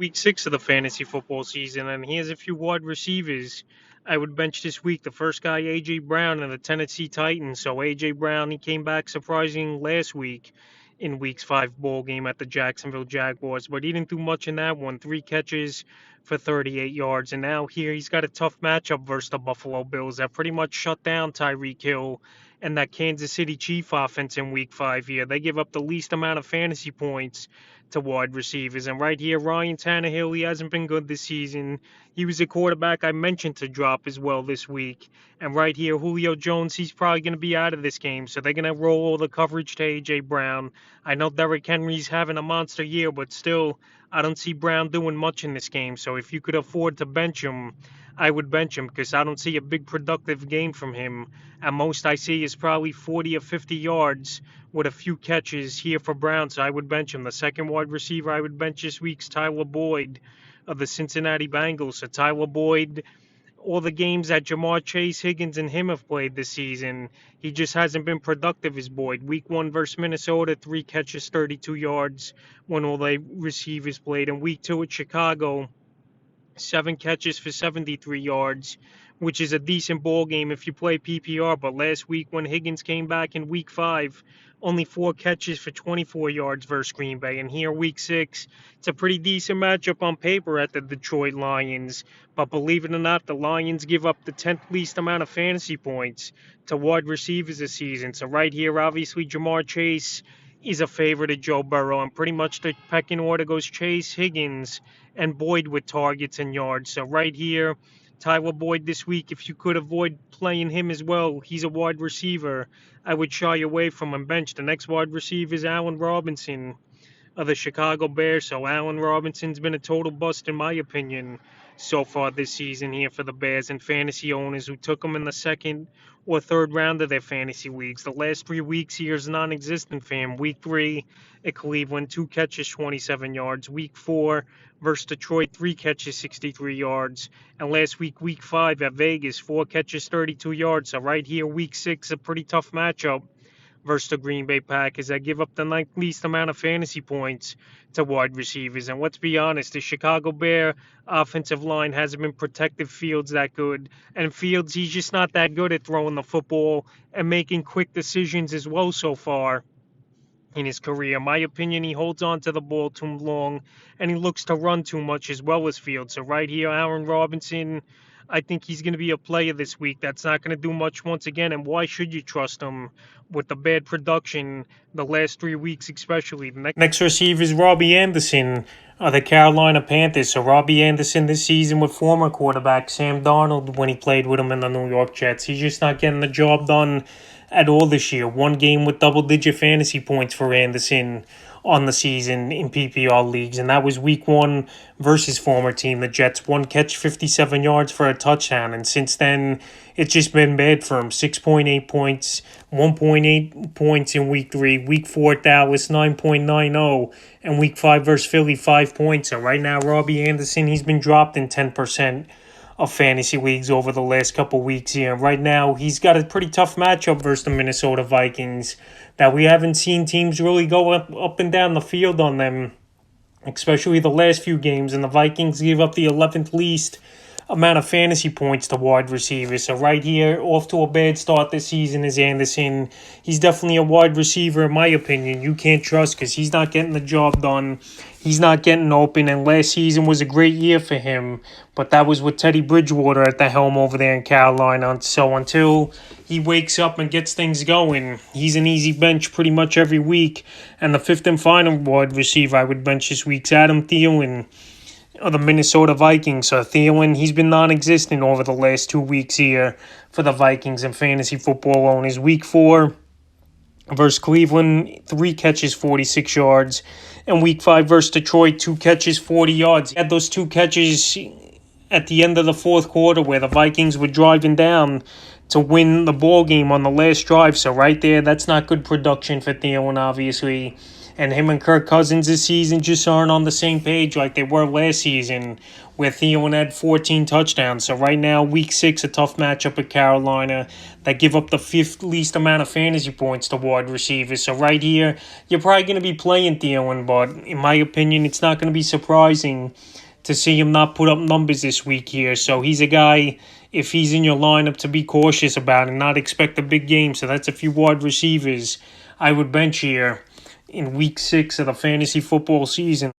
Week 6 of the fantasy football season, and here's a few wide receivers I would bench this week. The first guy, A.J. Brown of the Tennessee Titans. So A.J. Brown, he came back surprising last week in Week's 5 ball game at the Jacksonville Jaguars, but he didn't do much in that one. 3 catches for 38 yards, and now here he's got a tough matchup versus the Buffalo Bills that pretty much shut down Tyreek Hill and that Kansas City Chief offense in Week 5 here. They give up the least amount of fantasy points to wide receivers. And right here, Ryan Tannehill, he hasn't been good this season. He was a quarterback I mentioned to drop as well this week. And right here, Julio Jones, he's probably going to be out of this game. So they're going to roll all the coverage to A.J. Brown. I know Derrick Henry's having a monster year, but still, I don't see Brown doing much in this game. So if you could afford to bench him, I would bench him because I don't see a big productive game from him. At most I see is probably 40 or 50 yards with a few catches here for Brown, so I would bench him. The second wide receiver I would bench this week's Tyler Boyd of the Cincinnati Bengals. So Tyler Boyd, all the games that Jamar Chase, Higgins, and him have played this season, he just hasn't been productive as Boyd. Week 1 versus Minnesota, 3 catches, 32 yards when all the receivers played. And Week 2 at Chicago, 7 catches for 73 yards, which is a decent ball game if you play PPR. But last week when Higgins came back in Week 5, only 4 catches for 24 yards versus Green Bay. And here, Week 6, it's a pretty decent matchup on paper at the Detroit Lions. But believe it or not, the Lions give up the 10th least amount of fantasy points to wide receivers this season. So right here, obviously, Jamar Chase is a favorite of Joe Burrow. And pretty much the pecking order goes Chase, Higgins, and Boyd with targets and yards. So right here, Tyler Boyd this week, if you could avoid playing him as well, he's a wide receiver. I would shy away from him bench. The next wide receiver is Allen Robinson of the Chicago Bears. So Allen Robinson's been a total bust in my opinion so far this season here for the Bears and fantasy owners who took him in the second or third round of their fantasy leagues. The last 3 weeks here is non-existent for him. Week 3 at Cleveland, 2 catches, 27 yards. Week 4 versus Detroit, 3 catches, 63 yards. And last week, Week 5 at Vegas, 4 catches, 32 yards. So right here, Week 6, a pretty tough matchup versus the Green Bay Packers that give up the ninth least amount of fantasy points to wide receivers. And let's be honest, the Chicago Bear offensive line hasn't been protecting Fields that good. And Fields, he's just not that good at throwing the football and making quick decisions as well so far in his career. In my opinion, he holds on to the ball too long and he looks to run too much as well as Fields. So right here, Allen Robinson, I think he's going to be a player this week that's not going to do much once again. And why should you trust him with the bad production the last 3 weeks especially? The next receiver is Robbie Anderson of the Carolina Panthers. So Robbie Anderson this season with former quarterback Sam Darnold when he played with him in the New York Jets. He's just not getting the job done at all this year. 1 game with double-digit fantasy points for Anderson on the season in PPR leagues, and that was Week 1 versus former team, the Jets. 1 catch, 57 yards for a touchdown, and since then, it's just been bad for him. 6.8 points, 1.8 points in Week 3. Week 4 at Dallas, 9.90, and Week 5 versus Philly, 5 points. So right now, Robbie Anderson, he's been dropped in 10% of fantasy leagues over the last couple weeks here. And right now, he's got a pretty tough matchup versus the Minnesota Vikings that we haven't seen teams really go up and down the field on them, especially the last few games. And the Vikings give up the 11th least amount of fantasy points to wide receivers. So right here, off to a bad start this season is Anderson. He's definitely a wide receiver, in my opinion, you can't trust because he's not getting the job done. He's not getting open, and last season was a great year for him, but that was with Teddy Bridgewater at the helm over there in Carolina. So until he wakes up and gets things going, he's an easy bench pretty much every week. And the fifth and final wide receiver I would bench this week's Adam Thielen of the Minnesota Vikings. So Thielen, he's been non-existent over the last 2 weeks here for the Vikings and fantasy football owners. Week 4 versus Cleveland, 3 catches, 46 yards. And Week 5 versus Detroit, 2 catches, 40 yards. He had those 2 catches at the end of the fourth quarter where the Vikings were driving down to win the ball game on the last drive. So right there, that's not good production for Thielen, obviously. And him and Kirk Cousins this season just aren't on the same page like they were last season, where Thielen had 14 touchdowns. So right now, week 6, a tough matchup with Carolina that give up the 5th least amount of fantasy points to wide receivers. So right here, you're probably going to be playing Thielen, but in my opinion, it's not going to be surprising to see him not put up numbers this week here. So he's a guy, if he's in your lineup, to be cautious about and not expect a big game. So that's a few wide receivers I would bench here in week 6 of the fantasy football season.